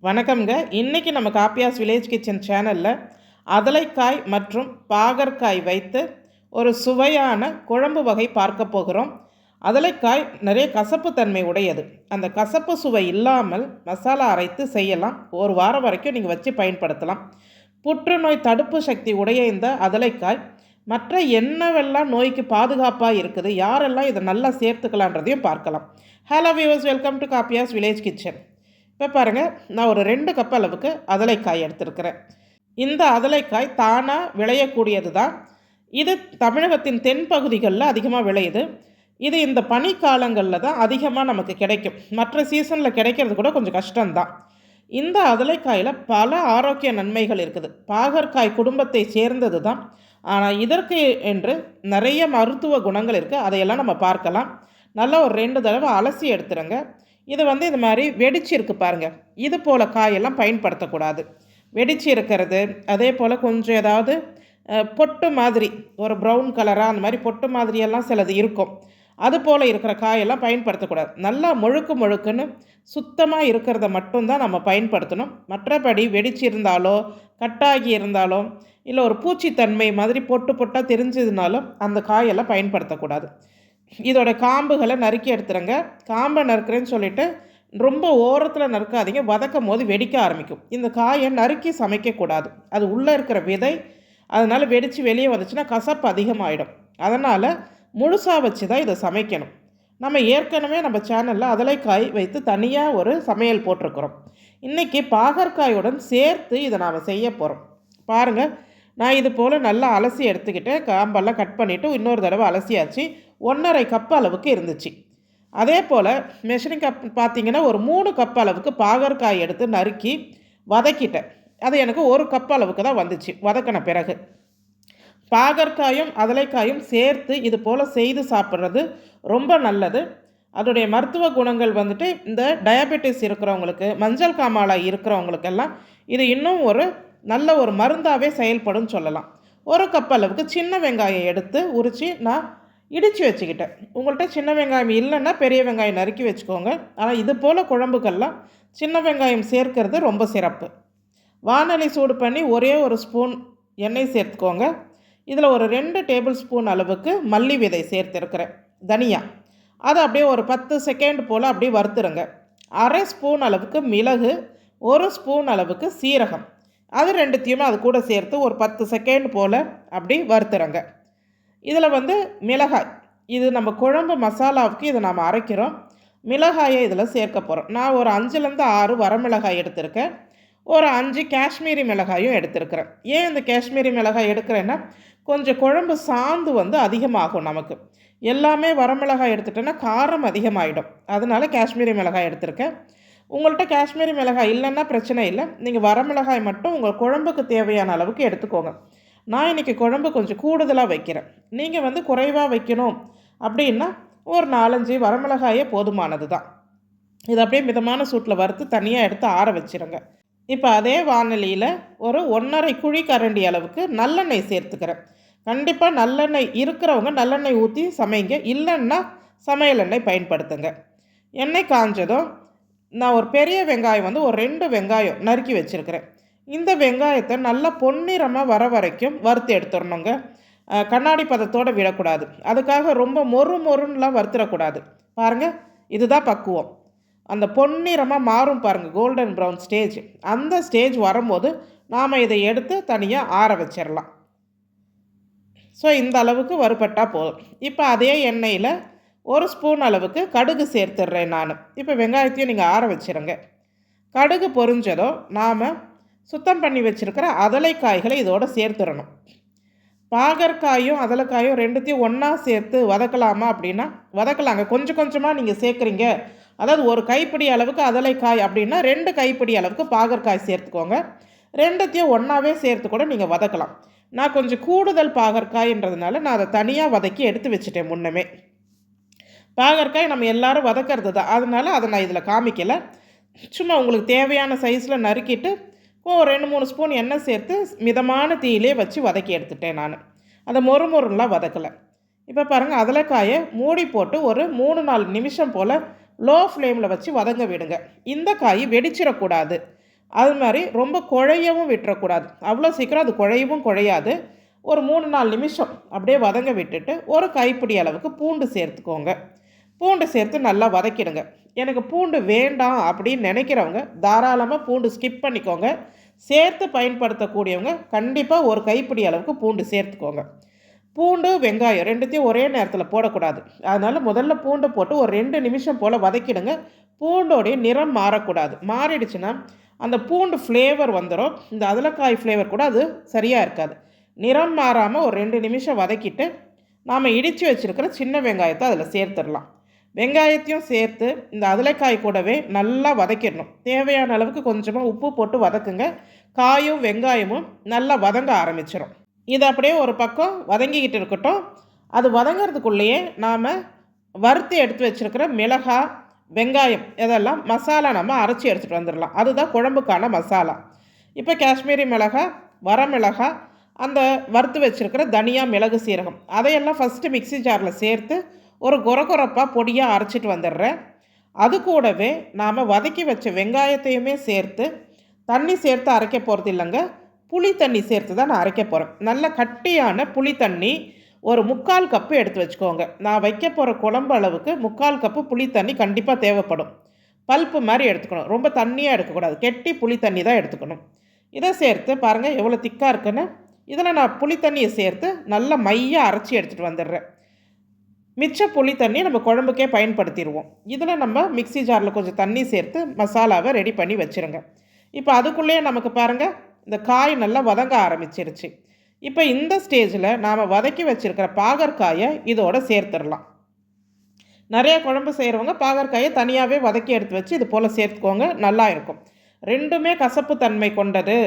வணக்கம்ங்க. இன்றைக்கி நம்ம காப்பியாஸ் வில்லேஜ் கிச்சன் சேனலில் அதலைக்காய் மற்றும் பாகற்காய் வைத்து ஒரு சுவையான குழம்பு வகை பார்க்க போகிறோம். அதலைக்காய் நிறைய கசப்பு தன்மை உடையது. அந்த கசப்பு சுவை இல்லாமல் மசாலா அரைத்து செய்யலாம். ஒரு வாரம் வரைக்கும் நீங்கள் வச்சு பயன்படுத்தலாம். புற்றுநோய் தடுப்பு சக்தி உடைய இந்த அதலைக்காய் மற்ற என்னவெல்லாம் நோய்க்கு பாதுகாப்பாக இருக்குது, யாரெல்லாம் இதை நல்லா சேர்த்துக்கலான்றதையும் பார்க்கலாம். Hello viewers, welcome to காப்பியாஸ் village kitchen. இப்போ பாருங்கள், நான் ஒரு 2 கப் அளவுக்கு அதலைக்காய் எடுத்துருக்கிறேன். இந்த அதலைக்காய் தானாக விளையக்கூடியது தான். இது தமிழகத்தின் தென் பகுதிகளில் அதிகமாக விளையுது. இது இந்த பனிக்காலங்களில் தான் அதிகமாக நமக்கு கிடைக்கும். மற்ற சீசனில் கிடைக்கிறது கூட கொஞ்சம் கஷ்டம்தான். இந்த அதலைக்காயில் பல ஆரோக்கிய நன்மைகள் இருக்குது. பாகற்காய் குடும்பத்தை சேர்ந்தது தான். ஆனால் இதற்கு என்று நிறைய மருத்துவ குணங்கள் இருக்குது. அதையெல்லாம் நம்ம பார்க்கலாம். நல்லா ஒரு 2 தடவை அலசி எடுத்துருங்க. இது இந்த மாதிரி வெடிச்சு இருக்குது பாருங்கள். இது போல் காயெல்லாம் பயன்படுத்தக்கூடாது. வெடிச்சு இருக்கிறது, அதே போல் கொஞ்சம் ஏதாவது பொட்டு மாதிரி ஒரு ப்ரௌன் கலராக அந்த மாதிரி பொட்டு மாதிரியெல்லாம் சிலது இருக்கும். அது போல் இருக்கிற காயெல்லாம் பயன்படுத்தக்கூடாது. நல்லா முழுக்குன்னு சுத்தமாக இருக்கிறத மட்டும்தான் நம்ம பயன்படுத்தணும். மற்றபடி வெடிச்சு இருந்தாலோ கட்டாகி இருந்தாலோ இல்லை ஒரு பூச்சித்தன்மை மாதிரி பொட்டாக தெரிஞ்சதுனாலும் அந்த காயெல்லாம் பயன்படுத்தக்கூடாது. இதோட காம்புகளை நறுக்கி எடுத்துருங்க. காம்பை நறுக்கிறேன்னு சொல்லிவிட்டு ரொம்ப ஓரத்தில் நறுக்காதீங்க. வதக்கும் போது வெடிக்க ஆரம்பிக்கும். இந்த காயை நறுக்கி சமைக்கக்கூடாது. அது உள்ளே இருக்கிற விதை, அதனால் வெடித்து வெளியே வந்துச்சுன்னா கசப்பு அதிகமாகிடும். அதனால் முழுசாக வச்சு தான் இதை சமைக்கணும். நம்ம ஏற்கனவே நம்ம சேனலில் அதலைக்காய் வைத்து தனியாக ஒரு சமையல் போட்டிருக்கிறோம். இன்றைக்கி பாகற்காயுடன் சேர்த்து இதை நாம் செய்ய போகிறோம். பாருங்கள், நான் இது போல் நல்லா அலசி எடுத்துக்கிட்டு காம்பெல்லாம் கட் பண்ணிவிட்டு இன்னொரு தடவை அலசியாச்சு. 1.5 கப் அளவுக்கு இருந்துச்சு. அதே போல் மெஷரிங் கப் பார்த்திங்கன்னா ஒரு 3 கப் அளவுக்கு பாகற்காய் எடுத்து நறுக்கி வதக்கிட்டேன். அது எனக்கு 1 கப் அளவுக்கு தான் வந்துச்சு வதக்கின பிறகு. பாகற்காயும் அதலைக்காயும் சேர்த்து இது போல் செய்து சாப்பிட்றது ரொம்ப நல்லது. அதோடைய மருத்துவ குணங்கள் இந்த டயபெட்டிஸ் இருக்கிறவங்களுக்கு, மஞ்சள் காமாலை இருக்கிறவங்களுக்கெல்லாம் இது இன்னும் ஒரு நல்ல ஒரு மருந்தாகவே செயல்படும் சொல்லலாம். 1 கப் அளவுக்கு சின்ன வெங்காயம் எடுத்து உரித்து நான் இடித்து வச்சுக்கிட்டேன். உங்கள்கிட்ட சின்ன வெங்காயம் இல்லைன்னா பெரிய வெங்காயம் நறுக்கி வச்சுக்கோங்க. ஆனால் இது போல் குழம்புக்கெல்லாம் சின்ன வெங்காயம் சேர்க்கறது ரொம்ப சிறப்பு. வானொலி சூடு பண்ணி ஒரே ஒரு ஸ்பூன் எண்ணெய் சேர்த்துக்கோங்க. இதில் ஒரு 2 டேபிள் ஸ்பூன் அளவுக்கு மல்லி விதை சேர்த்துருக்கிறேன். தனியா அதை அப்படியே ஒரு 10 செகண்ட் போல் அப்படியே வறுத்துருங்க. 1/2 ஸ்பூன் அளவுக்கு மிளகு, 1 ஸ்பூன் அளவுக்கு சீரகம், அது 2த்தையுமே அது கூட சேர்த்து ஒரு 10 செகண்ட் போல் அப்படி வறுத்துறங்க. இதில் மிளகாய், இது நம்ம குழம்பு மசாலாவுக்கு இதை நாம் அரைக்கிறோம். மிளகாயை இதில் சேர்க்க போகிறோம். நான் ஒரு 5லேருந்து 6 வரமிளகாய் எடுத்திருக்கேன். ஒரு 5 காஷ்மீரி மிளகாயும் எடுத்திருக்கிறேன். ஏன் இந்த காஷ்மீரி மிளகாய் எடுக்கிறேன்னா கொஞ்சம் குழம்பு சாந்து அதிகமாகும் நமக்கு. எல்லாமே வரமிளகாய் எடுத்துட்டோன்னா காரம் அதிகமாகிடும். அதனால காஷ்மீரி மிளகாய் எடுத்திருக்கேன். உங்கள்கிட்ட காஷ்மீரி மிளகாய் இல்லைன்னா பிரச்சனை இல்லை. நீங்கள் வரமிளகாய் மட்டும் உங்கள் குழம்புக்கு தேவையான அளவுக்கு எடுத்துக்கோங்க. நான் இன்றைக்கி குழம்பு கொஞ்சம் கூடுதலாக வைக்கிறேன். நீங்கள் குறைவாக வைக்கணும் அப்படின்னா ஒரு 4-5 வரமிளகாயே போதுமானது தான். இது அப்படியே மிதமான சூட்டில் வறுத்து தனியாக எடுத்து ஆற வச்சுருங்க. இப்போ அதே வானொலியில் ஒரு 1.5 குழி கரண்டி அளவுக்கு நல்லெண்ணெய் சேர்த்துக்கிறேன். கண்டிப்பாக நல்லெண்ணெய் இருக்கிறவங்க நல்லெண்ணெய் ஊற்றி சமைங்க. இல்லைன்னா சமையல் எண்ணெய் பயன்படுத்துங்க. எண்ணெய் காஞ்சதும் நான் ஒரு பெரிய வெங்காயம் ஒரு 2 வெங்காயம் நறுக்கி வச்சுருக்கிறேன். இந்த வெங்காயத்தை நல்லா பொன்னிறமாக வர வரைக்கும் வறுத்து எடுத்துடணுங்க. கண்ணாடி பதத்தோடு விடக்கூடாது. அதுக்காக ரொம்ப மொறுன்னுலாம் வறுத்துடக்கூடாது. பாருங்கள், இதுதான் பக்குவம். அந்த பொன்னிறமாக மாறும் பாருங்கள், கோல்டன் ப்ரௌன் ஸ்டேஜ். அந்த ஸ்டேஜ் வரும்போது நாம் இதை எடுத்து தனியாக ஆற வச்சிடலாம். ஸோ இந்த அளவுக்கு வறுபட்டால் போதும். இப்போ அதே எண்ணெயில் 1 ஸ்பூன் அளவுக்கு கடுகு சேர்த்துடுறேன் நான். இப்போ வெங்காயத்தையும் நீங்கள் ஆற வச்சுருங்க. கடுகு பொரிஞ்சதோ நாம் சுத்தம் பண்ணி வச்சுருக்கிற அதலைக்காய்களை இதோடு சேர்த்துடணும். பாகற்காயும் அதலைக்காயும் 2த்தையும் ஒன்றா சேர்த்து வதக்கலாமா அப்படின்னா வதக்கலாங்க. கொஞ்சம் கொஞ்சமாக நீங்கள் சேர்க்குறீங்க, அதாவது ஒரு கைப்பிடி அளவுக்கு அதலைக்காய் அப்படின்னா 2 கைப்பிடி அளவுக்கு பாகற்காய் சேர்த்துக்கோங்க. 2த்தையும் ஒன்றாவே சேர்த்து கூட நீங்கள் வதக்கலாம். நான் கொஞ்சம் கூடுதல் பாகற்காய்ன்றதுனால நான் அதை தனியாக வதக்கி எடுத்து வச்சுட்டேன் முன்னமே. பாகற்காய் நம்ம எல்லோரும் வதக்கிறது தான், அதனால் அதை நான் இதில் காமிக்கலை. சும்மா உங்களுக்கு தேவையான சைஸில் நறுக்கிட்டு ஒரு 2-3 ஸ்பூன் எண்ணெய் சேர்த்து மிதமான தீயிலே வச்சு வதக்கி எடுத்துட்டேன் நான். அதை மொறுலாம் வதக்கலை. இப்போ பாருங்கள், அதலைக்காயை மூடி போட்டு ஒரு 3-4 நிமிஷம் போல் லோ ஃப்ளேமில் வச்சு வதங்க விடுங்க. இந்த காய் வெடிச்சிடக்கூடாது. அது மாதிரி ரொம்ப குழையவும் விட்டுறக்கூடாது. அவ்வளோ சீக்கிரம் அது குழையவும் குழையாது. ஒரு 3-4 நிமிஷம் அப்படியே வதங்க விட்டுட்டு ஒரு கைப்பிடி அளவுக்கு பூண்டு சேர்த்துக்கோங்க. பூண்டு சேர்த்து நல்லா வதக்கிடுங்க. எனக்கு பூண்டு வேண்டாம் அப்படின்னு நினைக்கிறவங்க தாராளமாக பூண்டு ஸ்கிப் பண்ணிக்கோங்க. சேர்த்து பயன்படுத்தக்கூடியவங்க கண்டிப்பாக ஒரு கைப்பிடி அளவுக்கு பூண்டு சேர்த்துக்கோங்க. பூண்டு வெங்காயம் ரெண்டுத்தையும் ஒரே நேரத்தில் போடக்கூடாது. அதனால் முதல்ல பூண்டு போட்டு ஒரு 2 நிமிஷம் போல் வதக்கிடுங்க. பூண்டோடைய நிறம் மாறக்கூடாது. மாறிடுச்சுன்னா அந்த பூண்டு ஃப்ளேவர் வந்துடும். இந்த அதலக்காய் ஃப்ளேவர் கூட அது சரியாக இருக்காது. நிறம் மாறாமல் ஒரு 2 நிமிஷம் வதக்கிட்டு நாம் இடித்து வச்சுருக்கிற சின்ன வெங்காயத்தை அதில் சேர்த்துடலாம். வெங்காயத்தையும் சேர்த்து இந்த அதலைக்காய் கூடவே நல்லா வதக்கிடணும். தேவையான அளவுக்கு கொஞ்சமாக உப்பு போட்டு வதக்குங்க. காயும் வெங்காயமும் நல்லா வதங்க ஆரம்பிச்சிடும். இது அப்படியே ஒரு பக்கம் வதங்கிக்கிட்டு இருக்கட்டும். அது வதங்கிறதுக்குள்ளேயே நாம் வறுத்து எடுத்து வச்சுருக்கிற மிளகாய், வெங்காயம் இதெல்லாம் மசாலா நம்ம அரைச்சி எடுத்துகிட்டு வந்துடலாம். அதுதான் குழம்புக்கான மசாலா. இப்போ காஷ்மீரி மிளகாய், வரமிளகாய், அந்த வறுத்து வச்சுருக்கிற தனியா, மிளகு, சீரகம் அதையெல்லாம் ஃபஸ்ட்டு மிக்ஸி ஜாரில் சேர்த்து ஒரு கொரகொரப்பாக பொடியாக அரைச்சிட்டு வந்துடுறேன். அது கூடவே நாம் வதக்கி வச்ச வெங்காயத்தையுமே சேர்த்து தண்ணி சேர்த்து அரைக்க போகிறது இல்லைங்க, புளி தண்ணி சேர்த்து தான் நான் அரைக்க போகிறேன். நல்ல கட்டியான புளி தண்ணி ஒரு 3/4 கப்பு எடுத்து வச்சுக்கோங்க. நான் வைக்க போகிற குழம்பு அளவுக்கு 3/4 கப்பு புளி தண்ணி கண்டிப்பாக தேவைப்படும். பல்ப்பு மாதிரி எடுத்துக்கணும். ரொம்ப தண்ணியாக எடுக்கக்கூடாது. கெட்டி புளி தண்ணி தான் எடுத்துக்கணும். இதை சேர்த்து பாருங்கள் எவ்வளோ திக்காக இருக்குன்னு. இதில் நான் புளி தண்ணியை சேர்த்து நல்லா மையாக அரைச்சி எடுத்துகிட்டு வந்துடுறேன். மிச்ச புளி தண்ணி நம்ம குழம்புக்கே பயன்படுத்திடுவோம். இதில் நம்ம மிக்ஸி ஜாரில் கொஞ்சம் தண்ணி சேர்த்து மசாலாவை ரெடி பண்ணி வச்சுருங்க. இப்போ அதுக்குள்ளேயே நமக்கு பாருங்கள் இந்த காய் நல்லா வதங்க ஆரம்பிச்சிருச்சு. இப்போ இந்த ஸ்டேஜில் நாம் வதக்கி வச்சுருக்கிற பாகற்காயை இதோடு சேர்த்துடலாம். நிறைய குழம்பு செய்கிறவங்க பாகற்காயை தனியாகவே வதக்கி எடுத்து வச்சு இது போல் சேர்த்துக்கோங்க, நல்லா இருக்கும். ரெண்டுமே கசப்பு தன்மை கொண்டது,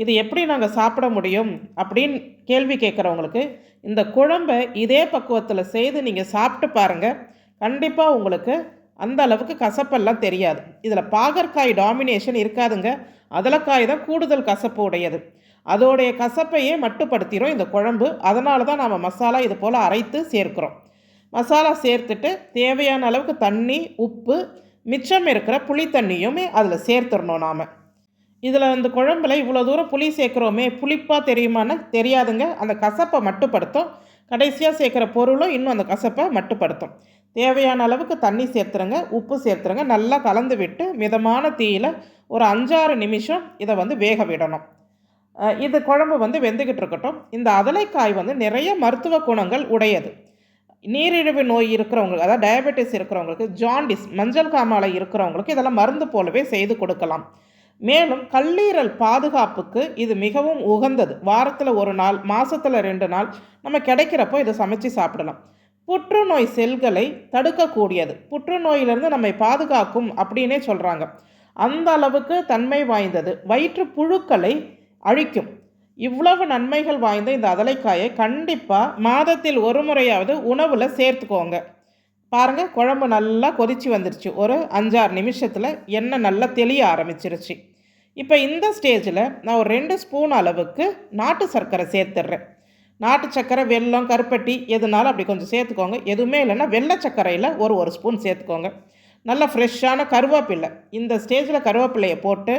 இது எப்படி நாங்கள் சாப்பிட முடியும் அப்படின்னு கேள்வி கேட்குறவங்களுக்கு இந்த குழம்பை இதே பக்குவத்தில் செய்து நீங்கள் சாப்பிட்டு பாருங்கள். கண்டிப்பாக உங்களுக்கு அந்த அளவுக்கு கசப்பெல்லாம் தெரியாது. இதில் பாகற்காய் டாமினேஷன் இருக்காதுங்க. அதலக்காய் தான் கூடுதல் கசப்பு உடையது. அதோடைய கசப்பையே மட்டுப்படுத்திடும் இந்த குழம்பு. அதனால தான் நாம் மசாலா இது போல் அரைத்து சேர்க்குறோம். மசாலா சேர்த்துட்டு தேவையான அளவுக்கு தண்ணி, உப்பு, மிச்சம் இருக்கிற புளி தண்ணியுமே அதில் சேர்த்துடணும். நாம் இதில் இந்த குழம்புல இவ்வளோ தூரம் புளி சேர்க்குறோமே, புளிப்பாக தெரியுமான்னு தெரியாதுங்க. அந்த கசப்பை மட்டுப்படுத்தும். கடைசியாக சேர்க்குற பொருளும் இன்னும் அந்த கசப்பை மட்டுப்படுத்தும். தேவையான அளவுக்கு தண்ணி சேர்த்துருங்க, உப்பு சேர்த்துருங்க. நல்லா கலந்து விட்டு மிதமான தீயில் ஒரு 5-6 நிமிஷம் இதை வேக விடணும். இது குழம்பு வெந்துக்கிட்டு இருக்கட்டும். இந்த அதலைக்காய் நிறைய மருத்துவ குணங்கள் உடையது. நீரிழிவு நோய் இருக்கிறவங்களுக்கு, அதாவது டயபெட்டிஸ் இருக்கிறவங்களுக்கு, ஜாண்டிஸ் மஞ்சள் காமாலை இருக்கிறவங்களுக்கு இதெல்லாம் மருந்து போலவே செய்து கொடுக்கலாம். மேலும் கல்லீரல் பாதுகாப்புக்கு இது மிகவும் உகந்தது. வாரத்தில் 1 நாள், மாதத்தில் 2 நாள் நம்ம கிடைக்கிறப்போ இதை சமைச்சு சாப்பிடலாம். புற்றுநோய் செல்களை தடுக்கக்கூடியது, புற்றுநோயிலிருந்து நம்மை பாதுகாக்கும் அப்படின்னே சொல்கிறாங்க. அந்த அளவுக்கு தன்மை வாய்ந்தது. வயிற்று புழுக்களை அழிக்கும். இவ்வளவு நன்மைகள் வாய்ந்த இந்த அதலைக்காயை கண்டிப்பாக மாதத்தில் 1 முறையாவது உணவில் சேர்த்துக்கோங்க. பாருங்கள் குழம்பு நல்லா கொதித்து வந்துருச்சு. ஒரு 5-6 நிமிஷத்தில் எண்ணெய் நல்லா தெளிய ஆரம்பிச்சிருச்சு. இப்போ இந்த ஸ்டேஜில் நான் ஒரு 2 ஸ்பூன் அளவுக்கு நாட்டு சர்க்கரை சேர்த்துட்றேன். நாட்டு சர்க்கரை, வெல்லம், கருப்பட்டி எதுனாலும் அப்படி கொஞ்சம் சேர்த்துக்கோங்க. எதுவுமே இல்லைன்னா வெள்ளை சர்க்கரையில் ஒரு ஸ்பூன் சேர்த்துக்கோங்க. நல்லா ஃப்ரெஷ்ஷான கருவேப்பில்லை, இந்த ஸ்டேஜில் கருவேப்பிலையை போட்டு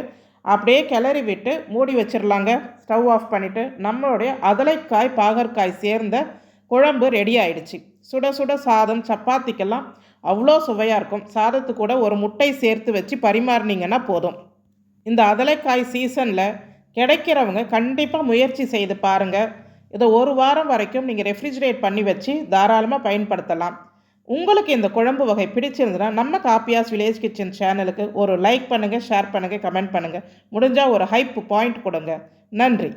அப்படியே கிளறி விட்டு மூடி வச்சிடலாங்க. ஸ்டவ் ஆஃப் பண்ணிவிட்டு நம்மளுடைய அதலைக்காய் பாகற்காய் சேர்ந்த குழம்பு ரெடி ஆயிடுச்சு. சுட சுட சாதம், சப்பாத்திக்கெல்லாம் அவ்வளோ சுவையாக இருக்கும். சாதத்து கூட ஒரு முட்டை சேர்த்து வச்சு பரிமாறினீங்கன்னா போதும். இந்த அதலைக்காய் சீசனில் கிடைக்கிறவங்க கண்டிப்பாக முயற்சி செய்து பாருங்கள். இதை 1 வாரம் வரைக்கும் நீங்கள் ரெஃப்ரிஜிரேட் பண்ணி வச்சு தாராளமாக பயன்படுத்தலாம். உங்களுக்கு இந்த குழம்பு வகை பிடிச்சிருந்ததுன்னா நம்ம காப்பியாஸ் வில்லேஜ் கிச்சன் சேனலுக்கு ஒரு லைக் பண்ணுங்கள், ஷேர் பண்ணுங்கள், கமெண்ட் பண்ணுங்கள். முடிஞ்சால் ஒரு ஹைப் பாயிண்ட் கொடுங்க. நன்றி.